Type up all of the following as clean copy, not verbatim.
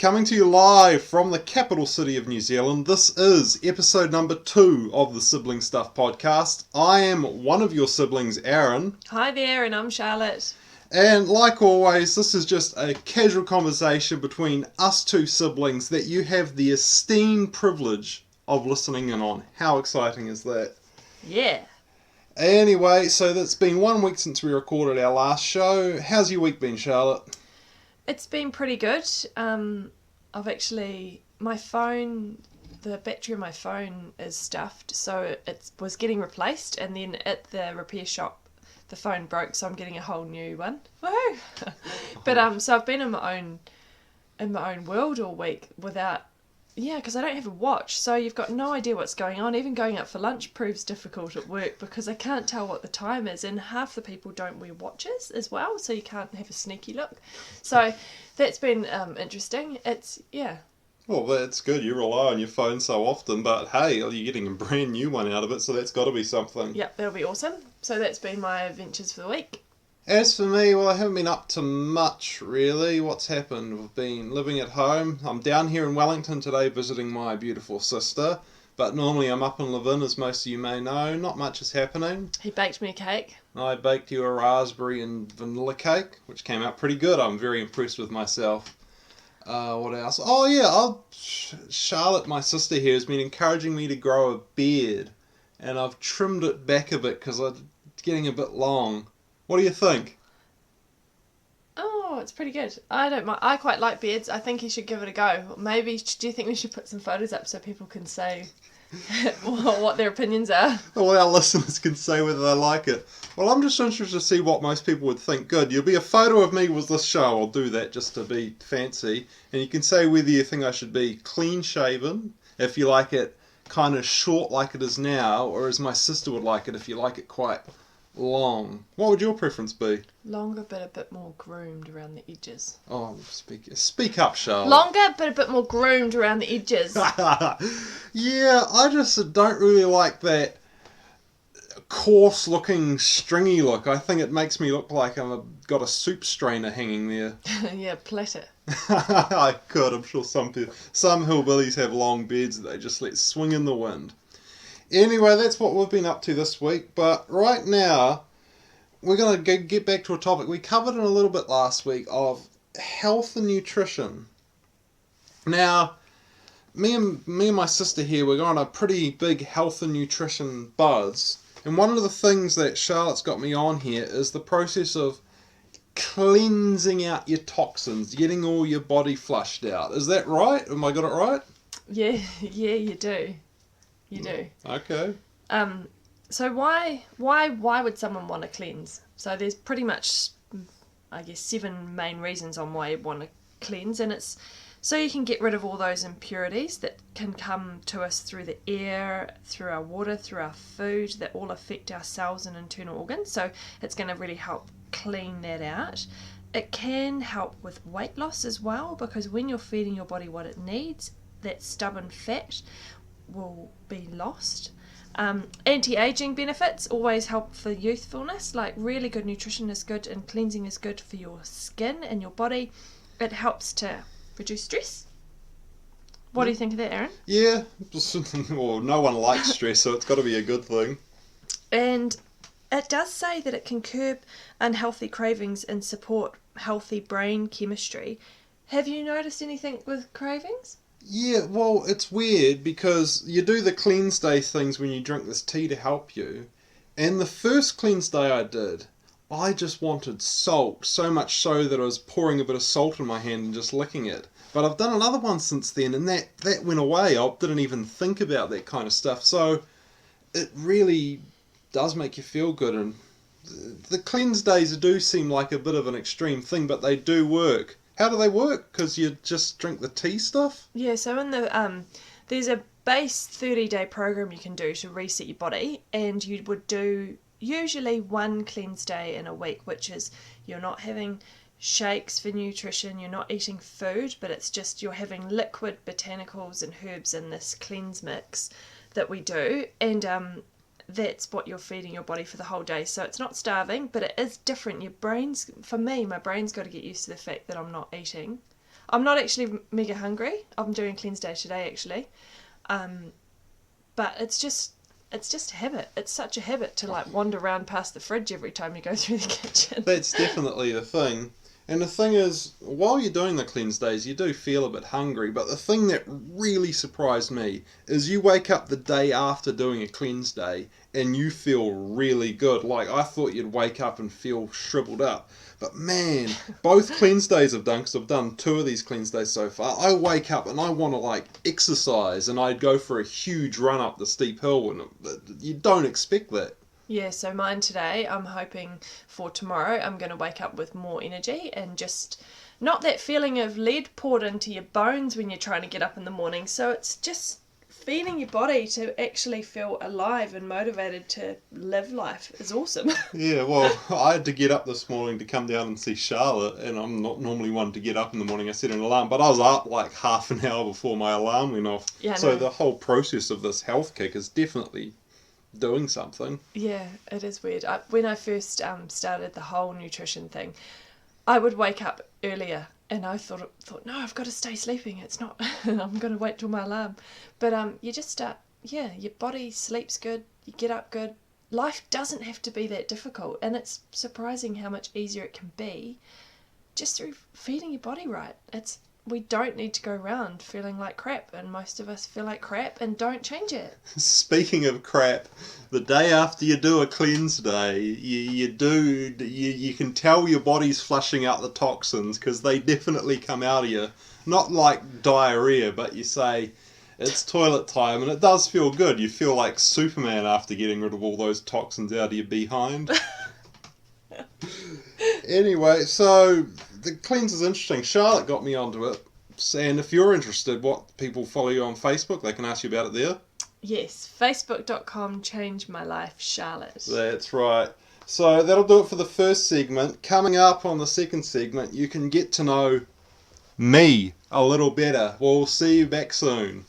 Coming to you live from the capital city of New Zealand, this is episode number 2 of the Sibling Stuff podcast. I am one of your siblings, Aaron. Hi there, and I'm Charlotte. And like always, this is just a casual conversation between us two siblings that you have the esteemed privilege of listening in on. How exciting is that? Yeah. Anyway, so it's been 1 week since we recorded our last show. How's your week been, Charlotte? It's been pretty good. My phone, the battery of my phone is stuffed, so it was getting replaced, and then at the repair shop, the phone broke, so I'm getting a whole new one. Woohoo! But so I've been in my own world all week because I don't have a watch, so you've got no idea what's going on. Even going out for lunch proves difficult at work because I can't tell what the time is, and half the people don't wear watches as well, so you can't have a sneaky look. So that's been interesting. Well, that's good. You rely on your phone so often, but hey, you're getting a brand new one out of it, so that's got to be something. Yep, that'll be awesome. So that's been my adventures for the week. As for me, well, I haven't been up to much, really. What's happened? We've been living at home. I'm down here in Wellington today visiting my beautiful sister, but normally I'm up in Levin, as most of you may know. Not much is happening. He baked me a cake. I baked you a raspberry and vanilla cake, which came out pretty good. I'm very impressed with myself. What else? Oh, yeah, Charlotte, my sister here, has been encouraging me to grow a beard, and I've trimmed it back a bit because it's getting a bit long. What do you think? Oh, it's pretty good. I don't mind. I quite like beards. I think you should give it a go. Maybe, do you think we should put some photos up so people can say what their opinions are? Well, our listeners can say whether they like it. Well, I'm just interested to see what most people would think. Good. You'll be a photo of me with this show. I'll do that just to be fancy. And you can say whether you think I should be clean shaven, if you like it kind of short like it is now, or as my sister would like it, if you like it quite long. What would your preference be? Longer, but a bit more groomed around the edges. Oh, speak up, Charlotte. Longer, but a bit more groomed around the edges. Yeah, I just don't really like that coarse-looking, stringy look. I think it makes me look like I've got a soup strainer hanging there. Yeah, plait it. I could. I'm sure some hillbillies have long beards that they just let swing in the wind. Anyway, that's what we've been up to this week. But right now, we're going to get back to a topic we covered in a little bit last week of health and nutrition. Now, me and my sister here, we're on a pretty big health and nutrition buzz. And one of the things that Charlotte's got me on here is the process of cleansing out your toxins, getting all your body flushed out. Is that right? Am I got it right? Yeah, you do. You do. Okay. So why would someone want to cleanse? So there's pretty much, I guess, 7 main reasons on why you want to cleanse, and it's so you can get rid of all those impurities that can come to us through the air, through our water, through our food, that all affect our cells and internal organs. So it's going to really help clean that out. It can help with weight loss as well, because when you're feeding your body what it needs, that stubborn fat will be lost. Anti-aging benefits always help for youthfulness. Like, really good nutrition is good, and cleansing is good for your skin and your body. It helps to reduce stress. What do you think of that, Aaron? Yeah, well, no one likes stress, so it's got to be a good thing. And it does say that it can curb unhealthy cravings and support healthy brain chemistry. Have you noticed anything with cravings? Yeah, well, it's weird because you do the cleanse day things when you drink this tea to help you. And the first cleanse day I did, I just wanted salt, so much so that I was pouring a bit of salt in my hand and just licking it. But I've done another one since then, and that went away. I didn't even think about that kind of stuff. So it really does make you feel good. And the cleanse days do seem like a bit of an extreme thing, but they do work. How do they work? Because you just drink the tea stuff? Yeah, so in the there's a base 30-day program you can do to reset your body, and you would do usually 1 cleanse day in a week, which is you're not having shakes for nutrition, you're not eating food, but it's just you're having liquid botanicals and herbs in this cleanse mix that we do, and that's what you're feeding your body for the whole day. So it's not starving, but it is different. Your brain's, for me, my brain's got to get used to the fact that I'm not eating. I'm not actually mega hungry. I'm doing cleanse day today, actually. But it's just a habit. It's such a habit to like wander around past the fridge every time you go through the kitchen. That's definitely a thing. And the thing is, while you're doing the cleanse days, you do feel a bit hungry. But the thing that really surprised me is you wake up the day after doing a cleanse day and you feel really good. Like, I thought you'd wake up and feel shriveled up. But man, both cleanse days I've done, because I've done 2 of these cleanse days so far, I wake up and I want to like exercise and I'd go for a huge run up the steep hill, and you don't expect that. Yeah, so mine today, I'm hoping for tomorrow, I'm going to wake up with more energy and just not that feeling of lead poured into your bones when you're trying to get up in the morning. So it's just feeding your body to actually feel alive and motivated to live life is awesome. Yeah, well, I had to get up this morning to come down and see Charlotte, and I'm not normally one to get up in the morning. I set an alarm, but I was up like half an hour before my alarm went off. Yeah, so no. the whole process of this health kick is definitely doing something. Yeah, it is weird. When I first started the whole nutrition thing, I would wake up earlier and I thought no, I've got to stay sleeping. It's not, I'm going to wait till my alarm. But you just start, your body sleeps good, you get up good. Life doesn't have to be that difficult, and it's surprising how much easier it can be just through feeding your body right. We don't need to go around feeling like crap, and most of us feel like crap and don't change it. Speaking of crap, the day after you do a cleanse day, you can tell your body's flushing out the toxins, because they definitely come out of you. Not like diarrhea, but you say it's toilet time, and it does feel good. You feel like Superman after getting rid of all those toxins out of your behind. Anyway, so the cleanse is interesting. Charlotte got me onto it, and if you're interested, what people follow you on Facebook, they can ask you about it there. Yes, facebook.com change my life, Charlotte. That's right. So that'll do it for the first segment. Coming up on the second segment, you can get to know me a little better. We'll see you back soon.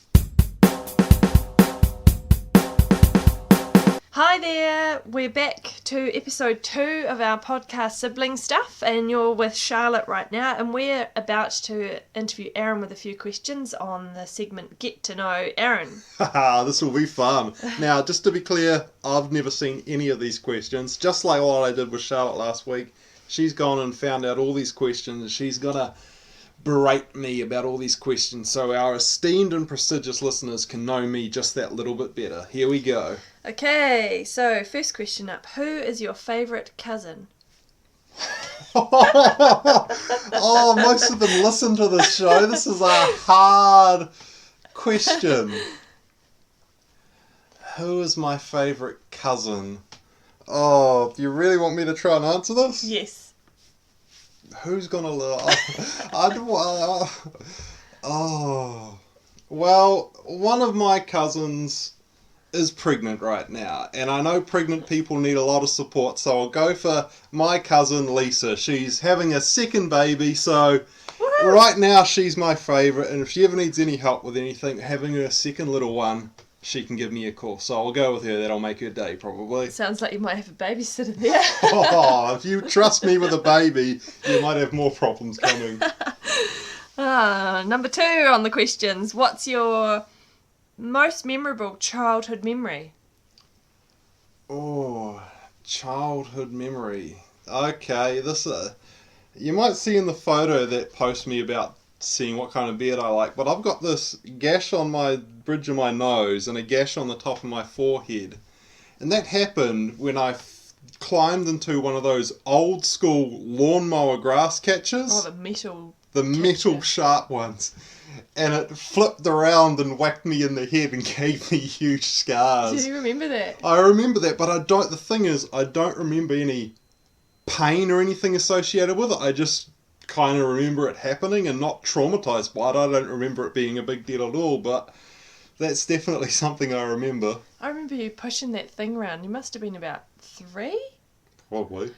Hi there, we're back to episode 2 of our podcast Sibling Stuff, and you're with Charlotte right now, and we're about to interview Aaron with a few questions on the segment Get to Know Aaron. Haha, this will be fun. Now, just to be clear, I've never seen any of these questions. Just like what I did with Charlotte last week, she's gone and found out all these questions, and she's going to berate me about all these questions so our esteemed and prestigious listeners can know me just that little bit better. Here we go. Okay, so first question up. Who is your favourite cousin? Oh, most of them listen to this show. This is a hard question. Who is my favourite cousin? Oh, do you really want me to try and answer this? Yes. Who's gonna oh, well, one of my cousins is pregnant right now, and I know pregnant people need a lot of support, so I'll go for my cousin Lisa. She's having a second baby, so Woo-hoo! Right now she's my favourite, and if she ever needs any help with anything, having her second little one, she can give me a call. So I'll go with her. That'll make her day, probably. Sounds like you might have a babysitter there. Oh, if you trust me with a baby, you might have more problems coming. Number 2 on the questions. What's your most memorable childhood memory? Oh, childhood memory. Okay, this you might see in the photo that posts me about seeing what kind of beard I like, but I've got this gash on my bridge of my nose and a gash on the top of my forehead, and that happened when I climbed into one of those old school lawnmower grass catchers. Oh, the metal sharp ones, and it flipped around and whacked me in the head and gave me huge scars. Do you remember that? I remember that, but the thing is, I don't remember any pain or anything associated with it. I just kind of remember it happening and not traumatized by it. I don't remember it being a big deal at all, but that's definitely something I remember. I remember you pushing that thing around. You must have been about 3? Probably.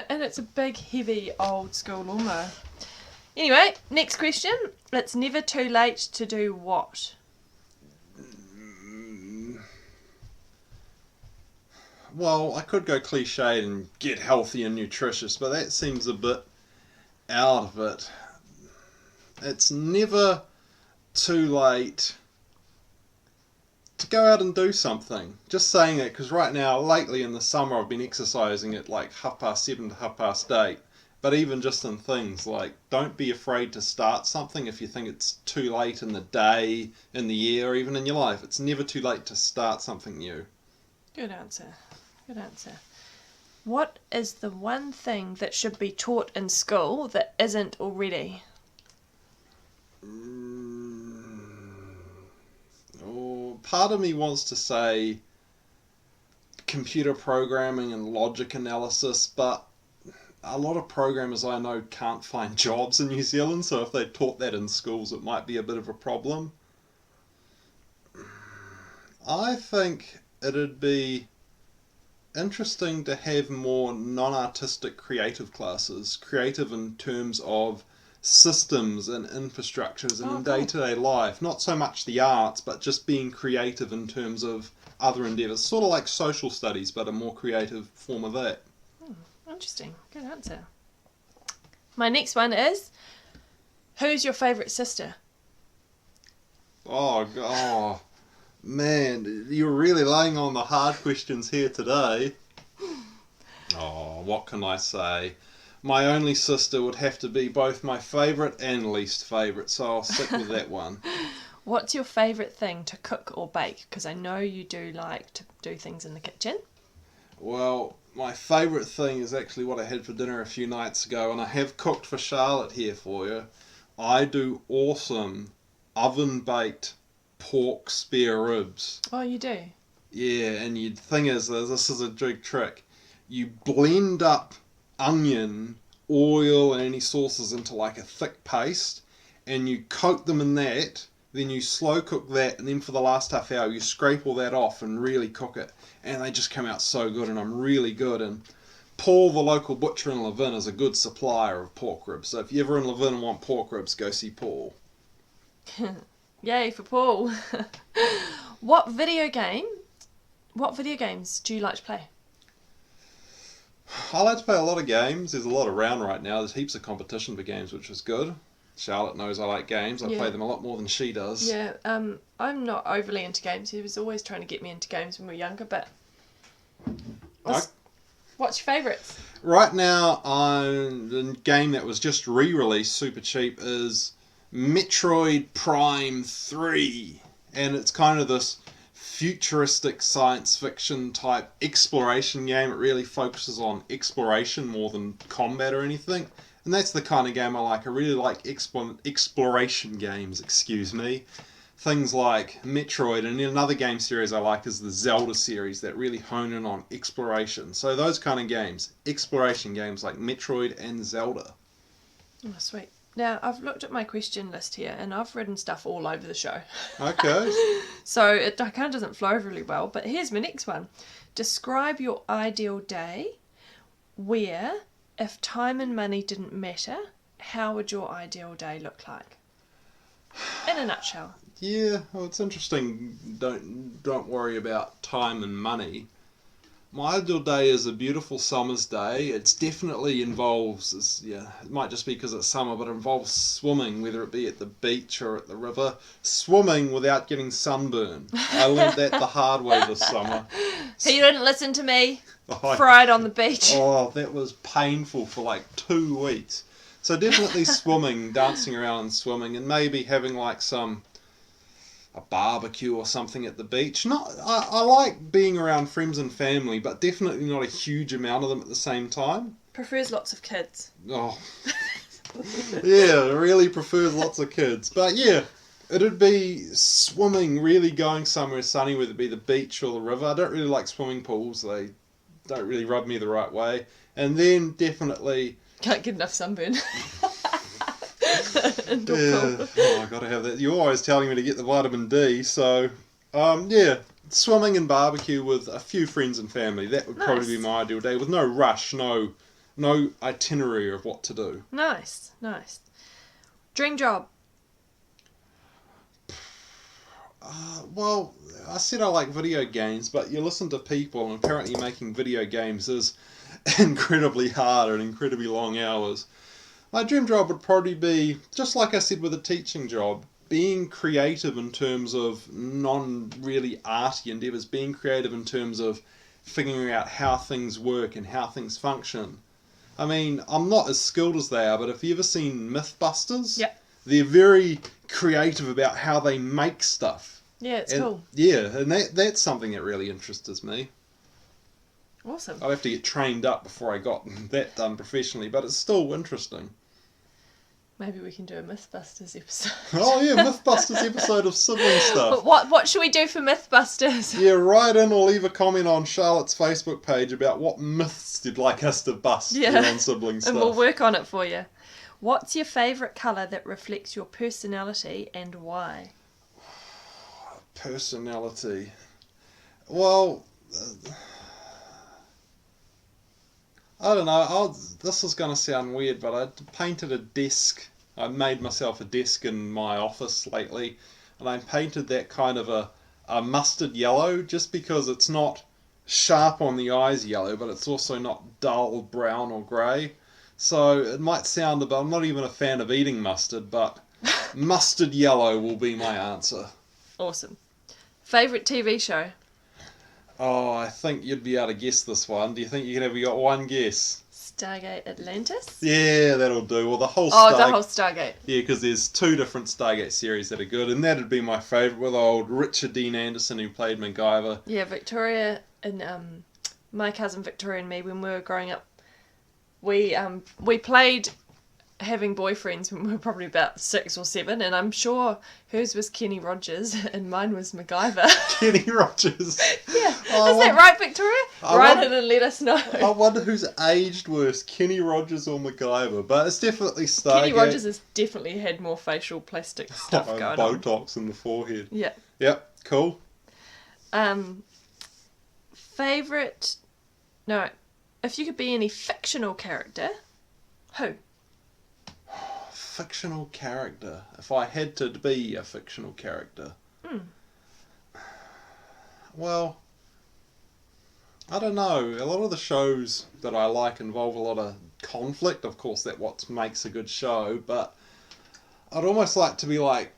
And it's a big, heavy, old school lawnmower. Anyway, next question. It's never too late to do what? Well, I could go cliched and get healthy and nutritious, but that seems a bit out of it. it's never too late to go out and do something. Just saying it because right now, lately in the summer, I've been exercising at like 7:30 to 8:30. But even just in things like, don't be afraid to start something if you think it's too late in the day, in the year, or even in your life. It's never too late to start something new. Good answer. Good answer. What is the one thing that should be taught in school that isn't already? Part of me wants to say computer programming and logic analysis, but a lot of programmers I know can't find jobs in New Zealand, so if they taught that in schools it might be a bit of a problem. I think it'd be interesting to have more non-artistic creative classes, creative in terms of systems and infrastructures and in day-to-day life, not so much the arts but just being creative in terms of other endeavours, sort of like social studies but a more creative form of that. Interesting. Good answer. My next one is, who's your favourite sister? Oh, man, you're really laying on the hard questions here today. Oh, what can I say? My only sister would have to be both my favourite and least favourite, so I'll stick with that one. What's your favourite thing to cook or bake? Because I know you do like to do things in the kitchen. Well, my favourite thing is actually what I had for dinner a few nights ago, and I have cooked for Charlotte here for you. I do awesome oven-baked pork spare ribs. Oh, you do? Yeah, and the thing is, this is a big trick. You blend up onion, oil, and any sauces into like a thick paste, and you coat them in that, then you slow cook that, and then for the last half hour you scrape all that off and really cook it, and they just come out so good, and I'm really good. And Paul, the local butcher in Levin, is a good supplier of pork ribs, so if you're ever in Levin and want pork ribs, go see Paul. Yay for Paul. What video games do you like to play? I like to play a lot of games. There's a lot around right now. There's heaps of competition for games, which is good. Charlotte knows I like games. I play them a lot more than she does. Yeah, I'm not overly into games. He was always trying to get me into games when we were younger, but... What's your favourites? Right now, the game that was just re-released, super cheap, is Metroid Prime 3. And it's kind of this futuristic science fiction type exploration game. It really focuses on exploration more than combat or anything. And that's the kind of game I like. I really like exploration games, Things like Metroid, and another game series I like is the Zelda series that really hone in on exploration. So those kind of games, exploration games like Metroid and Zelda. Oh, sweet. Now, I've looked at my question list here, and I've written stuff all over the show. Okay. So it kind of doesn't flow really well, but here's my next one. Describe your ideal day where, if time and money didn't matter, how would your ideal day look like? In a nutshell. Yeah, well, it's interesting. Don't worry about time and money. My ideal day is a beautiful summer's day. It's definitely involves, it might just be because it's summer, but it involves swimming, whether it be at the beach or at the river. Swimming without getting sunburn. I learned that the hard way this summer. He didn't listen to me. Fried on the beach. Oh, that was painful for like 2 weeks. So definitely swimming, dancing around and swimming, and maybe having like a barbecue or something at the beach. I like being around friends and family, but definitely not a huge amount of them at the same time. Prefers lots of kids. Oh, yeah, really prefers lots of kids. But yeah, it'd be swimming, really going somewhere sunny, whether it be the beach or the river. I don't really like swimming pools. They don't really rub me the right way. And then definitely... Can't get enough sunburn. Yeah. Oh, I gotta have that. You're always telling me to get the vitamin D, so yeah, swimming and barbecue with a few friends and family. That would probably be my ideal day, with no rush, no itinerary of what to do. Nice. Dream job. Well, I said I like video games, but you listen to people, and apparently making video games is incredibly hard and incredibly long hours. My dream job would probably be, just like I said with a teaching job, being creative in terms of non-really arty endeavours, being creative in terms of figuring out how things work and how things function. I mean, I'm not as skilled as they are, but have you ever seen Mythbusters? Yeah. They're very creative about how they make stuff. Yeah, it's cool. Yeah, and that's something that really interests me. Awesome. I'd have to get trained up before I got that done professionally, but it's still interesting. Maybe we can do a Mythbusters episode. Oh yeah, Mythbusters episode of Sibling Stuff. But what should we do for Mythbusters? Yeah, write in or leave a comment on Charlotte's Facebook page about what myths you'd like us to bust here on Sibling Stuff. And we'll work on it for you. What's your favourite colour that reflects your personality and why? Personality. Well, I don't know. This is going to sound weird, but I painted a desk. I made myself a desk in my office lately, and I painted that kind of a mustard yellow, just because it's not sharp on the eyes yellow, but it's also not dull brown or grey. So it might sound a bit, I'm not even a fan of eating mustard, but mustard yellow will be my answer. Awesome. Favourite TV show? Oh, I think you'd be able to guess this one. Do you think you can have got one guess? Stargate Atlantis? Yeah, that'll do. Well, the whole the whole Stargate. Yeah, because there's 2 different Stargate series that are good, and that'd be my favourite with old Richard Dean Anderson, who played MacGyver. Yeah, Victoria and my cousin Victoria and me, when we were growing up, we played having boyfriends when we were probably about 6 or 7, and I'm sure hers was Kenny Rogers and mine was MacGyver. Kenny Rogers. Yeah. Is that right, Victoria? Write it and let us know. I wonder who's aged worse, Kenny Rogers or MacGyver, but it's definitely Stargate. Kenny Rogers has definitely had more facial plastic stuff going on. Botox in the forehead. Yeah. Yep, cool. Favourite... No, if you could be any fictional character, who? Fictional character. If I had to be a fictional character. Well, I don't know. A lot of the shows that I like involve a lot of conflict. Of course, that's what makes a good show. But I'd almost like to be like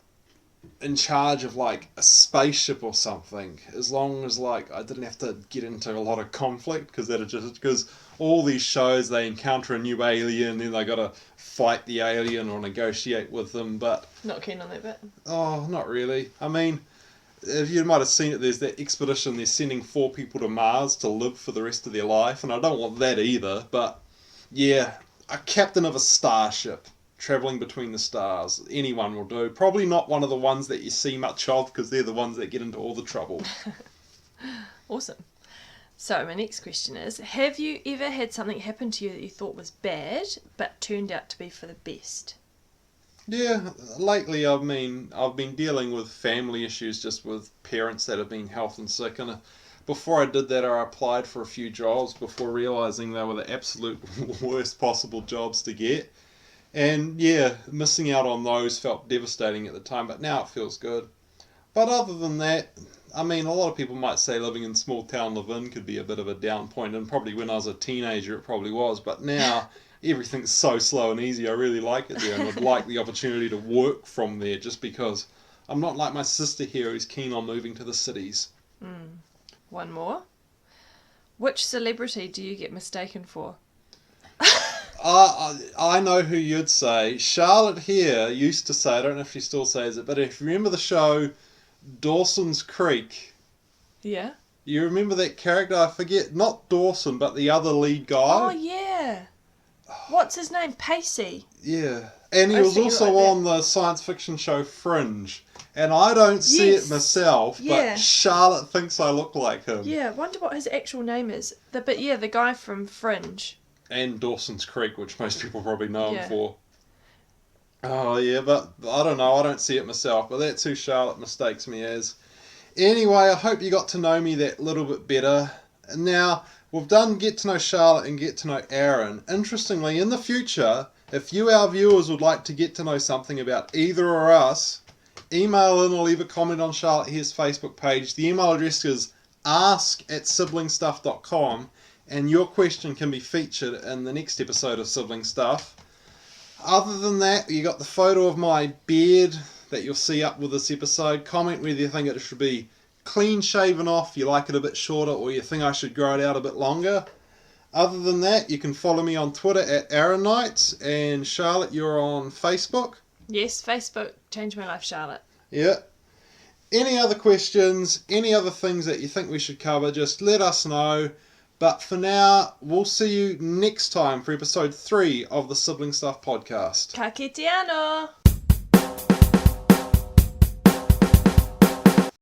in charge of like a spaceship or something. As long as like I didn't have to get into a lot of conflict, because all these shows they encounter a new alien, then they got to fight the alien or negotiate with them. But not keen on that bit. Oh, not really. I mean, if you might have seen it, there's that expedition, they're sending 4 people to Mars to live for the rest of their life, and I don't want that either, but yeah, a captain of a starship travelling between the stars, anyone will do. Probably not one of the ones that you see much of, because they're the ones that get into all the trouble. Awesome. So my next question is, have you ever had something happen to you that you thought was bad, but turned out to be for the best? Yeah, lately I've been dealing with family issues, just with parents that have been health and sick, and before I did that I applied for a few jobs before realising they were the absolute worst possible jobs to get, and yeah, missing out on those felt devastating at the time, but now it feels good. But other than that, I mean, a lot of people might say living in small town Levin could be a bit of a down point, and probably when I was a teenager it probably was, but now everything's so slow and easy. I really like it there, and I'd like the opportunity to work from there, just because I'm not like my sister here who's keen on moving to the cities. One more. Which celebrity do you get mistaken for? I know who you'd say. Charlotte here used to say, I don't know if she still says it, but if you remember the show Dawson's Creek. Yeah. You remember that character? I forget, not Dawson, but the other lead guy. Oh, yeah. What's his name? Pacey. Yeah. And he was also on the science fiction show Fringe. And I don't see it myself, but Charlotte thinks I look like him. Yeah, I wonder what his actual name is. The guy from Fringe. And Dawson's Creek, which most people probably know him for. Oh, yeah, but I don't know. I don't see it myself, but that's who Charlotte mistakes me as. Anyway, I hope you got to know me that little bit better. Now, we've done Get to Know Charlotte and Get to Know Aaron. Interestingly, in the future, if you, our viewers, would like to get to know something about either or us, email in or leave a comment on Charlotte here's Facebook page. The email address is ask@siblingstuff.com, and your question can be featured in the next episode of Sibling Stuff. Other than that, you got the photo of my beard that you'll see up with this episode. Comment whether you think it should be clean shaven off, you like it a bit shorter, or you think I should grow it out a bit longer. Other than that, you can follow me on Twitter at Aaronites, and Charlotte, you're on Facebook. Yes, Facebook, Change My Life Charlotte. Yeah. Any other questions, any other things that you think we should cover, just let us know. But for now, we'll see you next time for episode 3 of the Sibling Stuff podcast. Ka kite anō!